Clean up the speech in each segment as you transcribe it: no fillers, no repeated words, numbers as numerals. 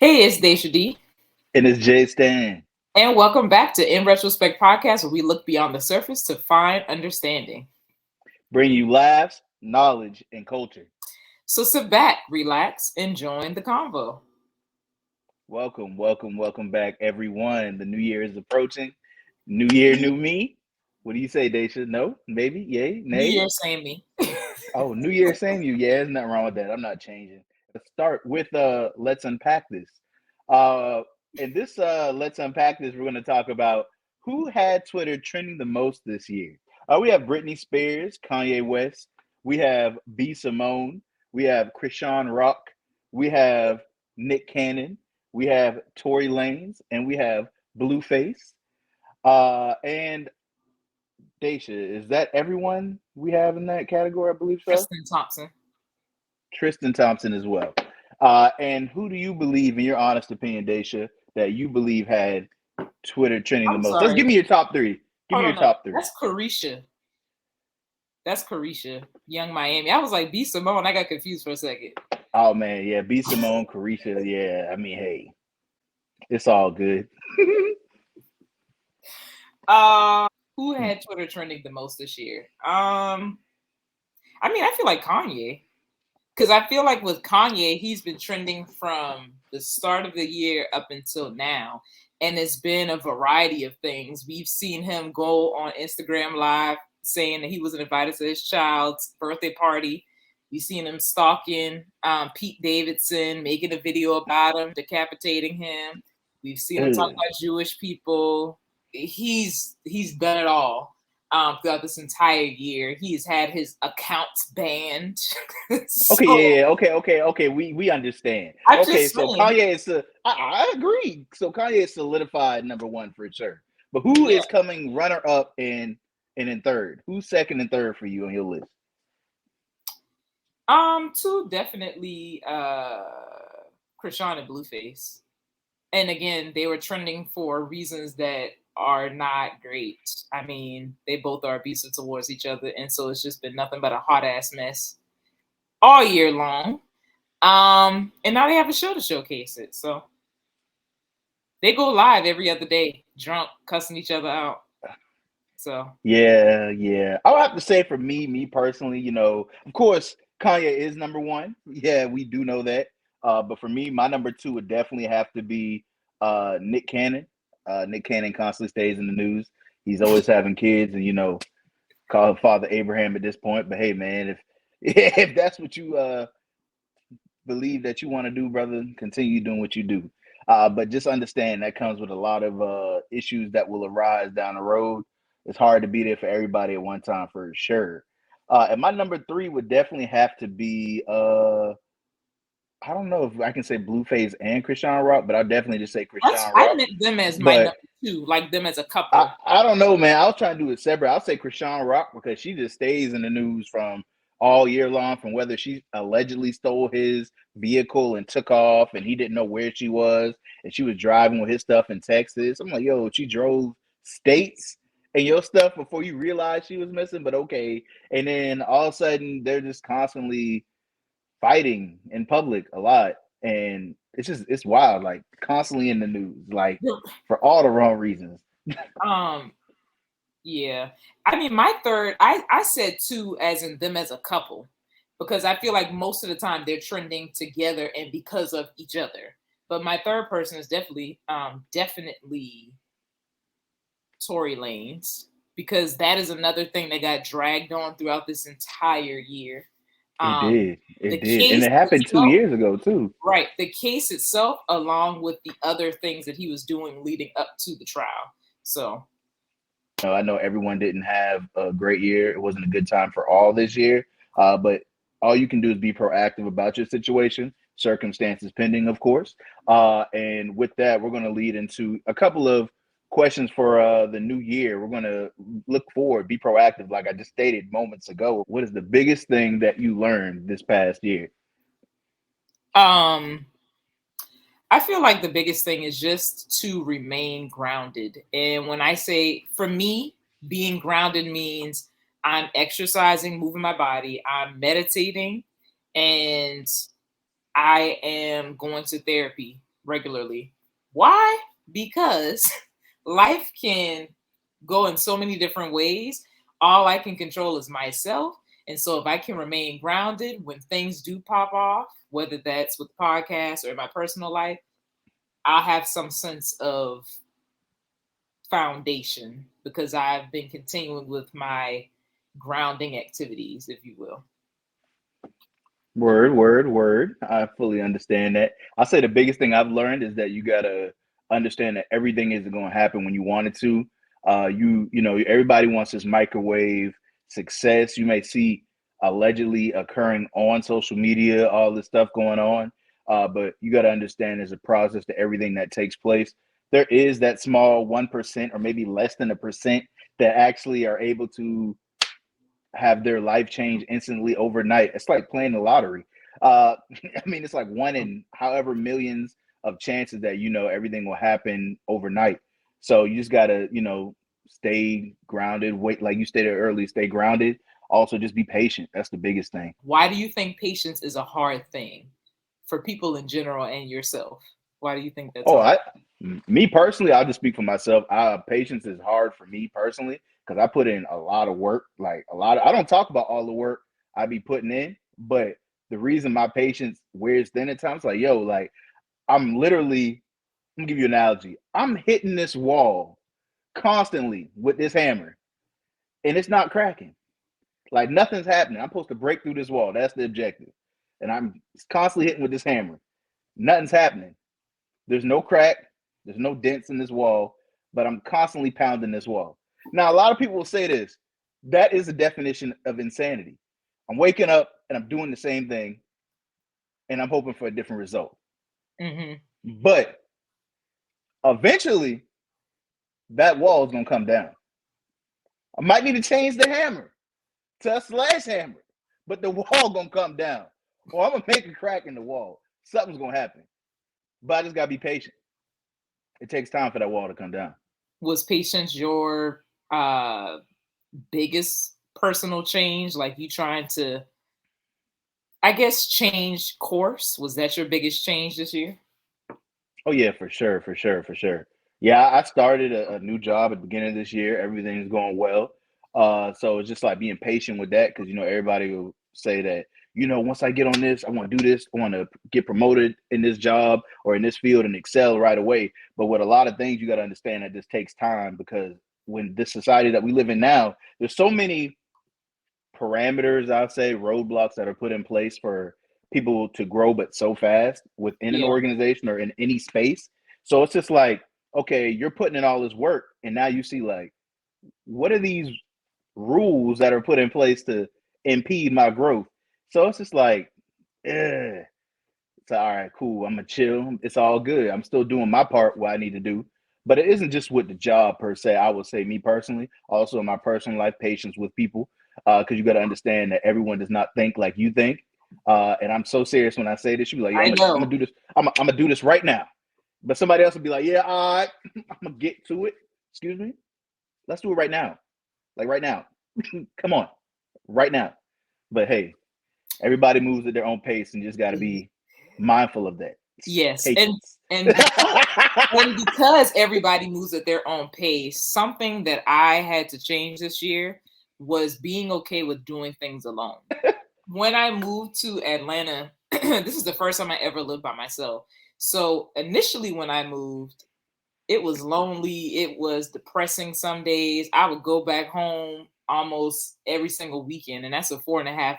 Hey, it's Dashia D, And it's Jay Stan. and welcome back to In Retrospect Podcast, where we look beyond the surface to find understanding. Bring you laughs, knowledge, and culture. So sit back, relax, and join the convo. Welcome back, everyone. The new year is approaching. New year, new me. What do you say, Daisha? No? Maybe? Yay? New Nay? Year, same me. Oh, new year, same you. Yeah, there's nothing wrong with that. I'm not changing. Let's start with let's unpack this. Uh in this let's unpack this, we're gonna talk about who had Twitter trending the most this year. We have Britney Spears, Kanye West, we have B Simone, we have Krishan Rock, we have Nick Cannon, we have Tory Lanez, and we have Blueface. And Daisha, is that everyone we have in that category? I believe so. Tristan Thompson. Tristan Thompson as well. And who do you believe, in your honest opinion, Daisha, that you believe had Twitter trending the I'm most? Let's sorry. give me your top three. Give Hold me on, your no. top three. That's Carisha. That's Carisha, Young Miami. I was like, B Simone. I got confused for a second. Oh man, yeah, B Simone, Carisha, yeah. I mean, hey, it's all good. Who had Twitter trending the most this year? I mean, I feel like Kanye. Because I feel like with Kanye, he's been trending from the start of the year up until now. And it's been a variety of things. We've seen him go on Instagram Live saying that he wasn't invited to his child's birthday party. We've seen him stalking Pete Davidson, making a video about him, decapitating him. We've seen him talk Ugh. about Jewish people. He's done it all throughout this entire year. He's had his accounts banned. Okay, So okay. We understand. I'm Okay, just so saying, Kanye is I agree. So Kanye is solidified number one for sure. But who yeah. is coming runner up and in third? Who's second and third for you on your list? Two definitely Krishan and Blueface. And again, they were trending for reasons that are not great. I mean, they both are abusive towards each other, and so it's just been nothing but a hot ass mess all year long. And now they have a show to showcase it. So they go live every other day, drunk, cussing each other out. So Yeah. I would have to say for me personally, of course, Kanye is number one. Yeah, we do know that. But for me, my number two would definitely have to be Nick Cannon. Nick Cannon constantly stays in the news. He's always having kids, and call him Father Abraham at this point. But hey, man, if if that's what you believe that you want to do, brother, continue doing what you do. But just understand that comes with a lot of issues that will arise down the road. It's hard to be there for everybody at one time for sure. And my number three would definitely have to be I don't know if I can say Blueface and Krishan Rock, but I'll definitely just say Krishan I Rock. meant them as my But number two, like them as a I, couple. I don't know, man. I was trying to do it separate. I'll say Krishan Rock because she just stays in the news from all year long, from whether she allegedly stole his vehicle and took off and he didn't know where she was and she was driving with his stuff in Texas. I'm like, yo, she drove states and your stuff before you realized she was missing, but okay. And then all of a sudden they're just constantly fighting in public a lot. And it's wild, like constantly in the news, like for all the wrong reasons. Um, yeah. I mean, my third, I said two as in them as a couple, because I feel like most of the time they're trending together and because of each other. But my third person is definitely Tory Lanez, because that is another thing that got dragged on throughout this entire year. It Um, did. the It did. And case it happened two itself, years ago too. right? The case itself, along with the other things that he was doing leading up to the trial. So I know everyone didn't have a great year. It wasn't a good time for all this year. But all you can do is be proactive about your situation, circumstances pending, of course. And with that, we're going to lead into a couple of questions for the new year. We're going to look forward, be proactive, like I just stated moments ago. What is the biggest thing that you learned this past year? um I feel like the biggest thing is just to remain grounded. And when I say, for me, being grounded means I'm exercising, moving my body, I'm meditating, and I am going to therapy regularly. Why? Because life can go in so many different ways. All I can control is myself. And so if I can remain grounded when things do pop off, whether that's with podcasts or in my personal life, I'll have some sense of foundation because I've been continuing with my grounding activities, if you will. Word, word, word. I fully understand that. I'll say the biggest thing I've learned is that you gotta understand that everything isn't gonna happen when you want it to. You know, everybody wants this microwave success. You may see allegedly occurring on social media, all this stuff going on. But you gotta understand there's a process to everything that takes place. There is that small 1% or maybe less than a percent that actually are able to have their life change instantly overnight. It's like playing the lottery. I mean, it's like one in however millions of chances that you know everything will happen overnight. So you just gotta, you know, stay grounded. Wait, like you stated earlier, stay grounded. Also, just be patient. That's the biggest thing. Why do you think patience is a hard thing for people in general and yourself? Why do you think that's Oh, hard? me personally, I'll just speak for myself. Patience is hard for me personally because I put in a lot of work. Like a lot of, I don't talk about all the work I be putting in, but the reason my patience wears thin at times, like yo, like I'm literally. Let me give you an analogy. I'm hitting this wall constantly with this hammer, and it's not cracking. Like nothing's happening. I'm supposed to break through this wall. That's the objective, and I'm constantly hitting with this hammer. Nothing's happening. There's no crack, there's no dents in this wall, but I'm constantly pounding this wall. Now, a lot of people will say this. That is a definition of insanity. I'm waking up and I'm doing the same thing and I'm hoping for a different result. Mm-hmm. But eventually, that wall is going to come down. I might need to change the hammer to a slash hammer, but the wall going to come down. Or I'm going to make a crack in the wall. Something's going to happen. But I just got to be patient. It takes time for that wall to come down. Was patience your biggest personal change? Like you trying to, I guess, change course? Was that your biggest change this year? Oh yeah, for sure, for sure, for sure. Yeah, I started a new job at the beginning of this year. Everything's going well. So it's just like being patient with that because you know everybody will say that you know once I get on this, I want to do this, I want to get promoted in this job or in this field and excel right away. But with a lot of things, you got to understand that this takes time because when this society that we live in now, there's so many parameters, I'll say, roadblocks that are put in place for people to grow, but so fast within an Yeah. organization or in any space. So it's just like, okay, you're putting in all this work, and now you see like, what are these rules that are put in place to impede my growth? So it's just like, eh, it's all right, cool. I'm gonna chill. It's all good. I'm still doing my part, what I need to do. But it isn't just with the job per se. I would say, me personally, also in my personal life, patience with people, because you got to understand that everyone does not think like you think. And I'm so serious when I say this. You be like, yo, I I'm gonna know. do this. I'm gonna do this right now. But somebody else will be like, yeah, all right, I'm gonna get to it. Excuse me. Let's do it right now. Like right now. Come on, right now. But hey, everybody moves at their own pace, and just got to be mindful of that. Yes. Patience. And and because everybody moves at their own pace, something that I had to change this year was being okay with doing things alone. When I moved to Atlanta, this is the first time I ever lived by myself. So initially, when I moved, it was lonely. It was depressing some days. I would go back home almost every single weekend, and that's a 4.5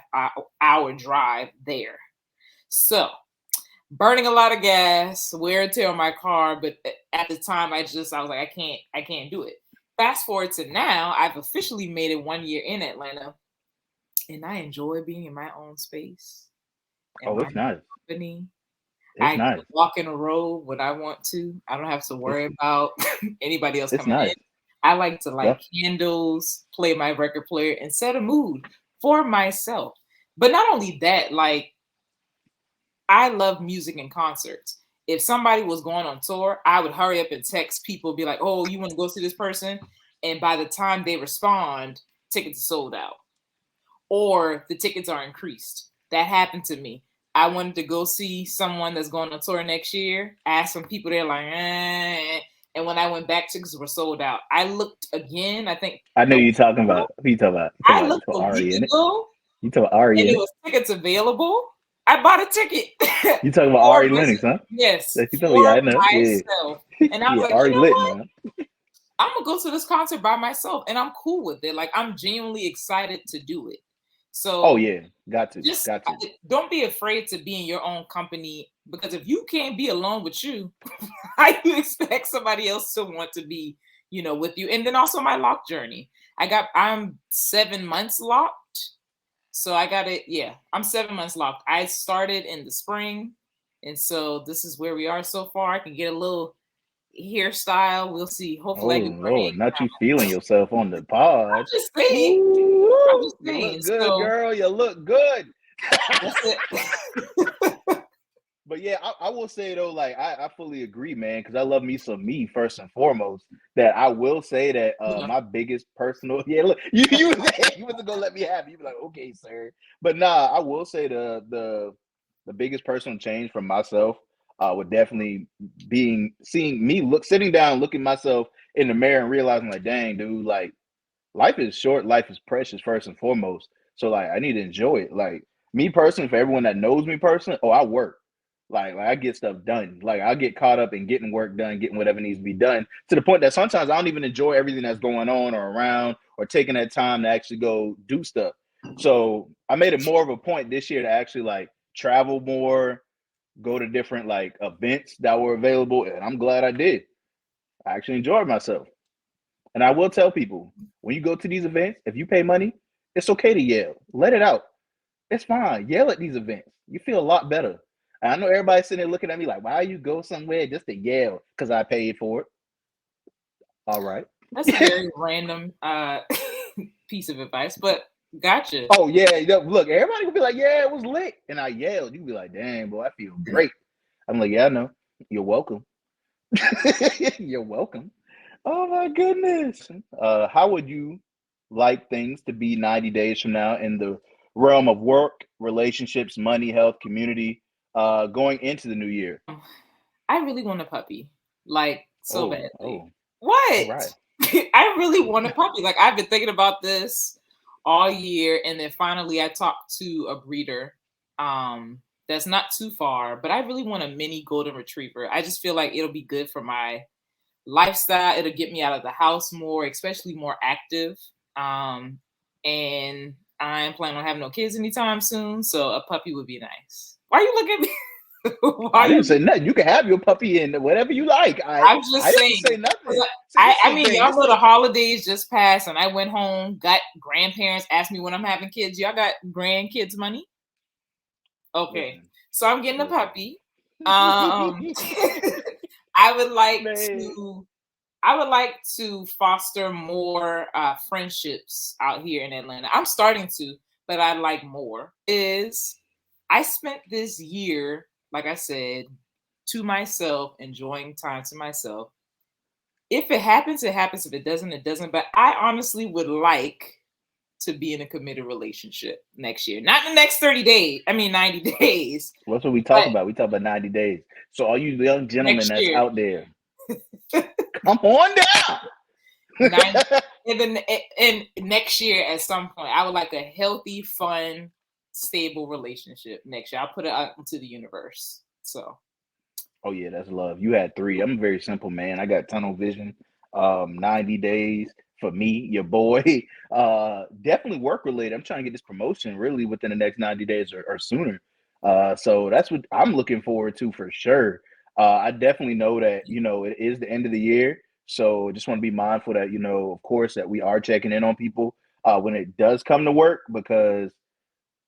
hour drive there. So burning a lot of gas, wear and tear on my car. But at the time, I was like, I can't do it. Fast forward to now, I've officially made it 1 year in Atlanta, and I enjoy being in my own space, in Oh, my it's own nice. company. It's I can nice. walk in a road when I want to. I don't have to It's worry about anybody else it's coming in. nice. I like to light Def- candles, play my record player, and set a mood for myself. But not only that, like I love music and concerts. If somebody was going on tour, I would hurry up and text people, be like, "Oh, you want to go see this person?" And by the time they respond, tickets are sold out or the tickets are increased. That happened to me. I wanted to go see someone that's going on tour next year. Asked some people, they're like, eh. And when I went back, tickets were sold out. I looked again, I think I know a week you talking ago. about. Who you talking about? I You looked talking a about week Ari in it? ago You talking about Ari and in it it? was tickets available. I bought a ticket You talking about for Ari my, Lennox, huh? yes, Like you talking? Yeah, for I know. Yeah, myself. And I was yeah. like, you Ari know lit what? now. I'm gonna go to this concert by myself, and I'm cool with it. Like I'm genuinely excited to do it. Oh So yeah, got to, just got to. don't be afraid to be in your own company, because if you can't be alone with you, how you expect somebody else to want to be, with you? And then also my lock journey. I'm 7 months locked. So I got it. Yeah, I'm 7 months locked. I started in the spring. And so this is where we are so far. I can get a little hairstyle. We'll see. Oh Hopefully I get more Lord, hang not you time. feeling yourself on the I'm pod. just saying. I'm Ooh, just you saying. look good, So girl. You look good. that's it. But yeah, I will say though, like I fully agree, man, because I love me some me first and foremost. That I will say that Yeah. my biggest personal look, you wasn't gonna let me have it. You be like, okay, sir. But nah, I will say the biggest personal change from myself would definitely being seeing me sitting down, looking myself in the mirror and realizing like, dang, dude, like life is short, life is precious first and foremost. So like I need to enjoy it. Like me personally, for everyone that knows me personally, I work. Like I get stuff done. Like I get caught up in getting work done, getting whatever needs to be done, to the point that sometimes I don't even enjoy everything that's going on or around or taking that time to actually go do stuff. So I made it more of a point this year to actually like travel more, go to different like events that were available, and I'm glad I did. I actually enjoyed myself. And I will tell people, when you go to these events, if you pay money, it's okay to yell. Let it out. It's fine. Yell at these events. You feel a lot better. And I know everybody's sitting there looking at me like, why you go somewhere just to yell? Because I paid for it. All right. That's a very random piece of advice, but gotcha. Oh, yeah. Look, everybody will be like, yeah, it was lit. And I yelled. You be like, dang, boy, I feel great. I'm like, yeah, I know. You're welcome. You're welcome. Oh my goodness. How would you like things to be 90 days from now in the realm of work, relationships, money, health, community, going into the new year? I really want a puppy, like so Oh, badly. oh, all What? right. I really want a puppy. Like I've been thinking about this all year, and then finally I talked to a breeder that's not too far, but I really want a mini golden retriever. I just feel like it'll be good for my lifestyle. It'll get me out of the house more, especially more active. And I am planning on having no kids anytime soon, so a puppy would be nice. Why are you looking at me? Why I are you didn't say nothing. You can have your puppy in whatever you like. I I'm I just didn't saying. say 'Cause nothing. See, I, this is I the mean, thing. y'all This know the is holidays just passed, and I went home, got grandparents asked me when I'm having kids. Y'all got grandkids money? Okay, listen, so I'm getting a listen. puppy. Um, I would like Man. to. I would like to foster more friendships out here in Atlanta. I'm starting to, but I'd like more. Is I spent this year, like I said, to myself, enjoying time to myself. If it happens, it happens. If it doesn't, it doesn't. But I honestly would like to be in a committed relationship next year. Not the next 30 days. I mean 90 days, What's what we talk but about? We talk about 90 days. So all you young gentlemen next that's year. out there, come on down. 90 and then and next year at some point. I would like a healthy, fun, stable relationship next year. I'll put it out into the universe. So Oh yeah, that's love. You had three. I'm a very simple man. I got tunnel vision. 90 days for me, your boy. Definitely work related. I'm trying to get this promotion really within the next 90 days or sooner. So that's what I'm looking forward to for sure. I definitely know that, it is the end of the year. So just want to be mindful that, of course, that we are checking in on people when it does come to work, because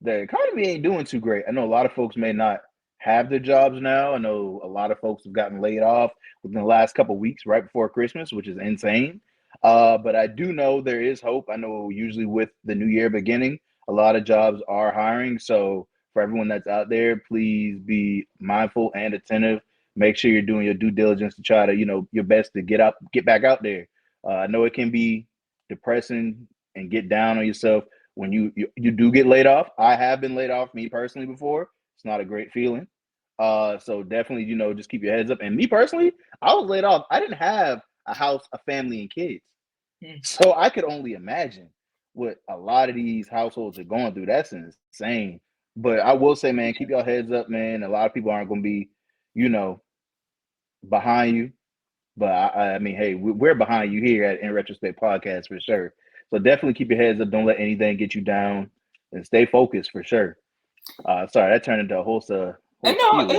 the economy ain't doing too great. I know a lot of folks may not have their jobs now. I know a lot of folks have gotten laid off within the last couple of weeks right before Christmas, which is insane. But I do know there is hope. I know usually with the new year beginning, a lot of jobs are hiring. So for everyone that's out there, please be mindful and attentive. Make sure you're doing your due diligence to try to, your best to get back out there. I know it can be depressing and get down on yourself when you do get laid off. I have been laid off, me personally, before. It's not a great feeling. So definitely, just keep your heads up. And me personally, I was laid off. I didn't have a house, a family, and kids. So I could only imagine what a lot of these households are going through. That's insane. But I will say, man, keep your heads up, man. A lot of people aren't going to be, behind you. But I mean, hey, we're behind you here at In Retrospect Podcast for sure. So definitely keep your heads up. Don't let anything get you down, and stay focused for sure. Sorry, that turned into a whole No, spiel,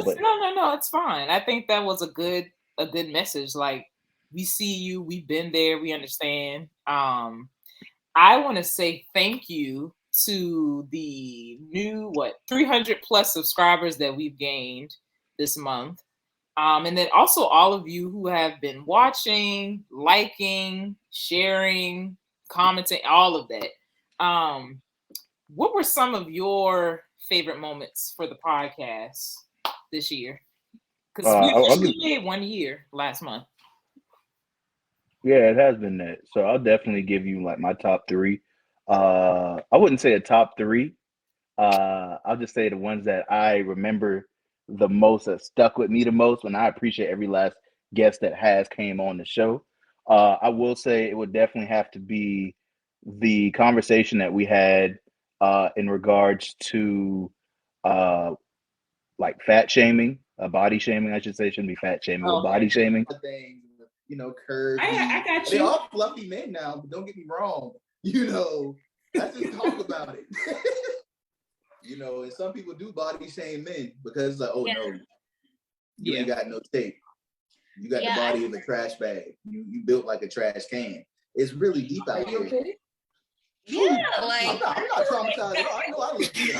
but no, it's fine. I think that was a good message. Like, we see you, we've been there, we understand. I want to say thank you to the new 300 plus subscribers that we've gained this month. And then also all of you who have been watching, liking, sharing, commenting, all of that. What were some of your favorite moments for the podcast this year? Because we officially made 1 year last month. Yeah, it has been that. So I'll definitely give you like my top three. I wouldn't say a top three. I'll just say the ones that I remember the most, that stuck with me the most, and I appreciate every last guest that has came on the show. I will say it would definitely have to be the conversation that we had in regards to like fat shaming, body shaming, I should say. It shouldn't be fat shaming, but body shaming. Things, curvy. I got you. They're all fluffy men now, but don't get me wrong. Let's just talk about it. And some people do body shame men because no, you ain't got no tape. You got the body of a trash bag. You built like a trash can. It's really deep out here. Okay? Yeah, like I'm not traumatized at all. I know I look good.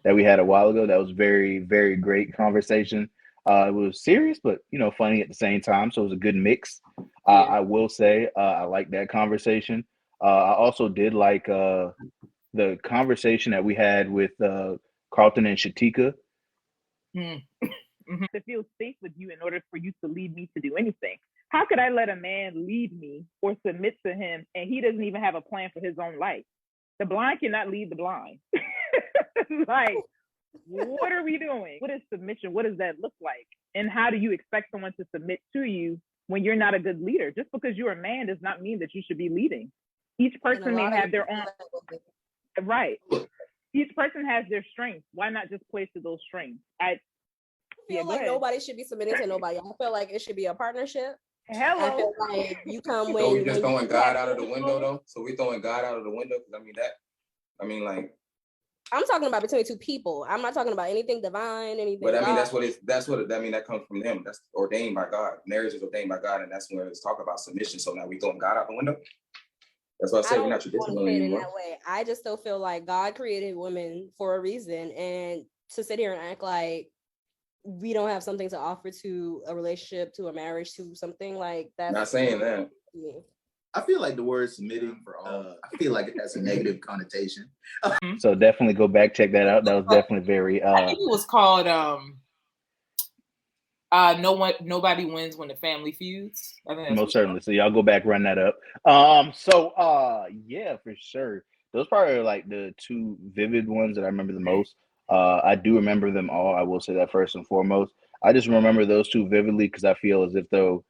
That we had a while ago. That was very, very great conversation. It was serious, but funny at the same time. So it was a good mix. I will say I like that conversation. I also did like the conversation that we had with Carlton and Shatika. To feel safe with you in order for you to lead me to do anything. How could I let a man lead me or submit to him and he doesn't even have a plan for his own life? The blind cannot lead the blind. Like, what are we doing? What is submission? What does that look like? And how do you expect someone to submit to you when you're not a good leader? Just because you're a man does not mean that you should be leading. Each person may have their own. Right. Each person has their strengths. Why not just play to those strengths? I feel like nobody should be submitting to nobody. I feel like it should be a partnership. Hello. I feel like you come when. So we just throwing God out of the window, though. So we throwing God out of the window because I'm talking about between two people. I'm not talking about anything divine, anything. But that comes from them. That's ordained by God. Marriage is ordained by God, and that's where it's talking about submission. So now we throwing God out the window. That's why I say we're not traditional anymore. That way. I just still feel like God created women for a reason, and to sit here and act like we don't have something to offer to a relationship, to a marriage, to something like that. Not saying that. Yeah. I feel like the word submitting for all, I feel like it has a negative connotation. So definitely go back, check that out. That was definitely very I think it was called nobody wins when the family feuds. I think most certainly. So y'all go back, run that up. Yeah, for sure. Those probably are like the two vivid ones that I remember the most. I do remember them all. I will say that first and foremost. I just remember those two vividly because I feel as if though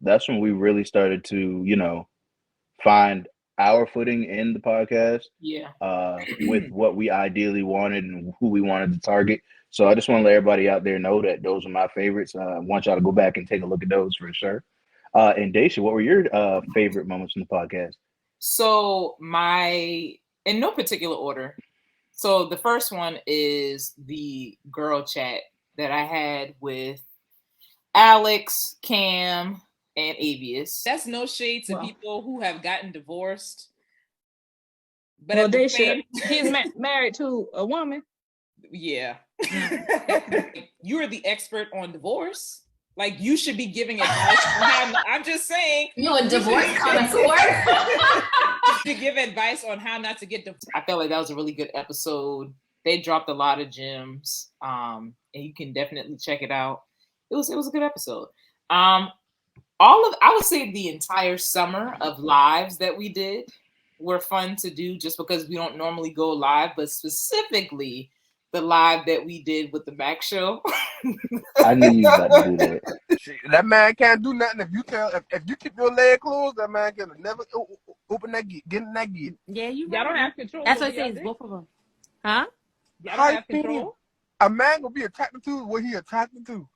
that's when we really started to, find our footing in the podcast. Yeah. With what we ideally wanted and who we wanted to target. So I just want to let everybody out there know that those are my favorites. I want y'all to go back and take a look at those for sure. And Dashia, what were your favorite moments from the podcast? So in no particular order. So the first one is the girl chat that I had with Alex, Cam, and Avius. That's no shade to people who have gotten divorced. But he's married to a woman. Yeah. You're the expert on divorce. Like, you should be giving advice on how. I'm just saying. You're a divorce connoisseur. To give advice on how not to get divorced. I felt like that was a really good episode. They dropped a lot of gems, and you can definitely check it out. It was a good episode. I would say the entire summer of lives that we did were fun to do just because we don't normally go live, but specifically the live that we did with the Mac Show. I knew you was about to do that. Shit, that man can't do nothing if you keep your leg closed. That man can never open that gate, get in that gate. Yeah, you. Y'all don't have control. That's what I say. It's both of them. Huh? Y'all don't have control. A man gonna be attracted to what he attracted to.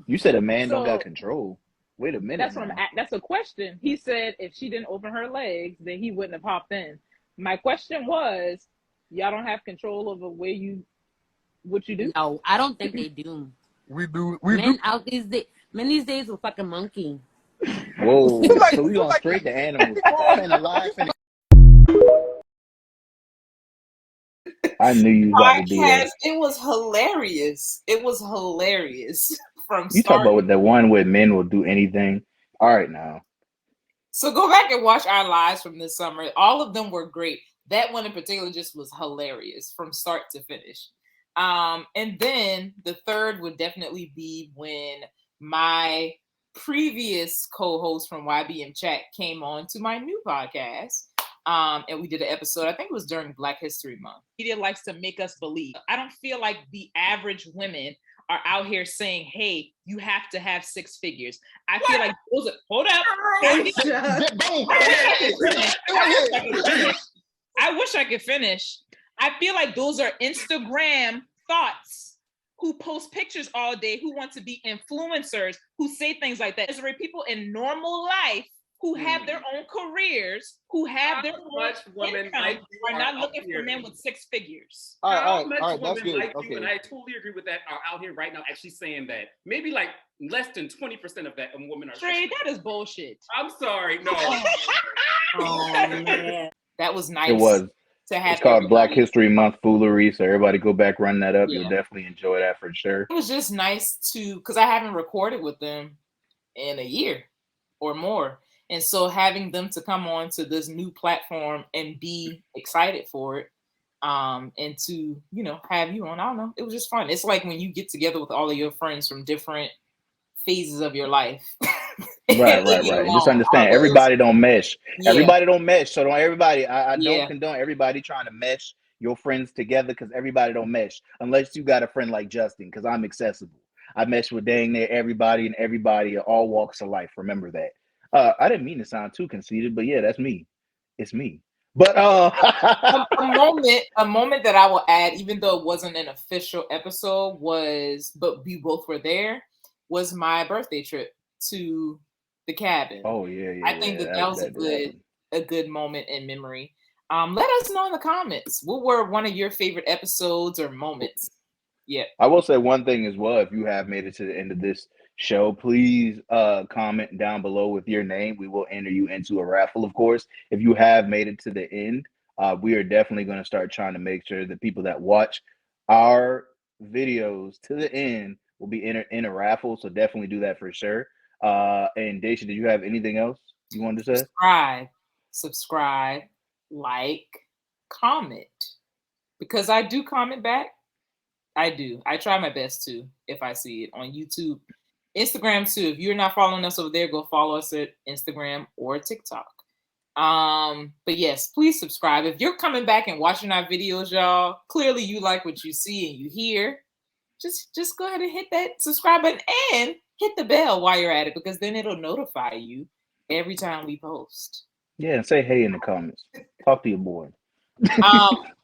You said a man don't got control. Wait a minute. That's a question. He said if she didn't open her legs, then he wouldn't have hopped in. My question was, y'all don't have control over what you do? No, I don't think they do. We do. Men these days will fucking monkey. Whoa. So we going straight to animals. Man, alive. I knew you was about to do that. It was hilarious. It was hilarious from You start. talk about the one where men will do anything. All right, now. So go back and watch our lives from this summer. All of them were great. That one in particular just was hilarious from start to finish. And then the third would definitely be when my previous co-host from YBM Chat came on to my new podcast. And we did an episode, I think it was during Black History Month. Media likes to make us believe. I don't feel like the average women are out here saying, hey, you have to have 6 figures. I feel like those are, hold up. I wish I could finish. I feel like those are Instagram thoughts who post pictures all day, who want to be influencers, who say things like that. There are people in normal life who have their own careers, who have their own women like are not looking for men with 6 figures. How much women like you, and I totally agree with that, are out here right now actually saying that. Maybe like less than 20% of that women are. Trey, that is bullshit. I'm sorry, no. Oh man, that was nice. It was. To have it's called Black History Month foolery, so everybody go back, run that up. Yeah. You'll definitely enjoy that for sure. It was just nice because I haven't recorded with them in a year or more. And so having them to come on to this new platform and be excited for it, and to, have you on, I don't know, it was just fun. It's like when you get together with all of your friends from different phases of your life. Right. Just understand, everybody don't mesh. Yeah. Everybody don't mesh. So don't everybody, I don't condone everybody trying to mesh your friends together, because everybody don't mesh. Unless you got a friend like Justin, because I'm accessible. I mesh with dang near everybody and everybody, all walks of life. Remember that. I didn't mean to sound too conceited, but yeah, that's me. It's me. But a moment that I will add, even though it wasn't an official episode, but we both were there, was my birthday trip to the cabin. Oh yeah. I think that was a good moment in memory. Let us know in the comments, what were one of your favorite episodes or moments? Yeah. I will say one thing as well. If you have made it to the end of this show, please comment down below with your name. We will enter you into a raffle, of course. If you have made it to the end, we are definitely going to start trying to make sure that people that watch our videos to the end will be in a raffle. So definitely do that for sure. And Dashia, did you have anything else you wanted to say? Subscribe, like, comment, because I do comment back. I do. I try my best to, if I see it on YouTube, Instagram too. If you're not following us over there, go follow us at Instagram or TikTok. But yes, please subscribe. If you're coming back and watching our videos, y'all, clearly you like what you see and you hear. Just go ahead and hit that subscribe button and hit the bell while you're at it, because then it'll notify you every time we post. Yeah, and say hey in the comments. Talk to your boy.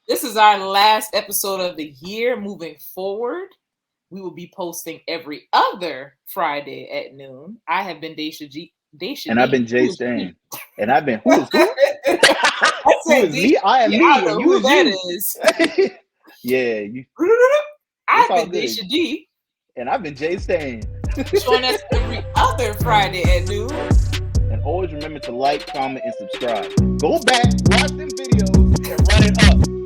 This is our last episode of the year. Moving forward, we will be posting every other Friday at noon. I have been Dashia G. And I've been Jay Stan. And I've been who is who? Who is me? I am me. I don't know who that is. Yeah, you. I've been Dashia G. And I've been Jay Stan. Join us every other Friday at noon. And always remember to like, comment, and subscribe. Go back, watch them videos, and run it up.